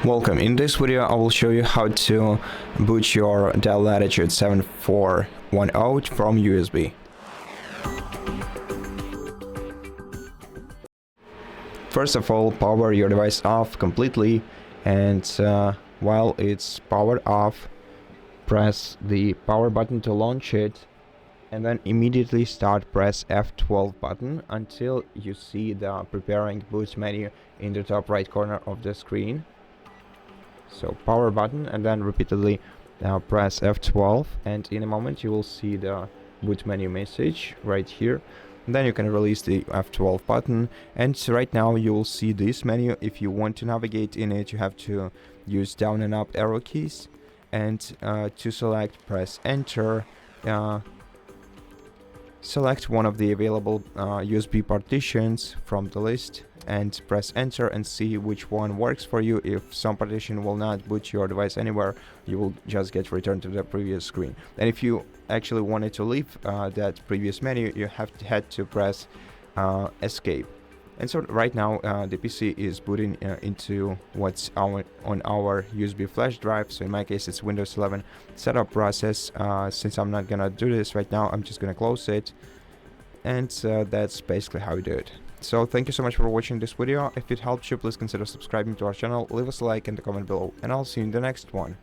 Welcome. In this video I will show you how to boot your DELL Latitude 7410 from USB. First of all, power your device off completely, and while it's powered off, press the power button to launch it, and then immediately press F12 button until you see the preparing boot menu in the top right corner of the screen. So power button, and then repeatedly press F12, and in a moment you will see the boot menu message right here. And then you can release the F12 button, and so right now you will see this menu. If you want to navigate in it, you have to use down and up arrow keys, and to select, press enter. Select one of the available USB partitions from the list and press enter and see which one works for you. If some partition will not boot your device anywhere, you will just get returned to the previous screen. And if you actually wanted to leave that previous menu, you had to press escape. And so right now the PC is booting into what's on our USB flash drive. So in my case it's Windows 11 setup process. Since I'm not gonna do this right now, I'm just gonna close it, and that's basically how you do it. So thank you so much for watching this video. If it helped you, please consider subscribing to our channel, leave us a like and a comment below, and I'll see you in the next one.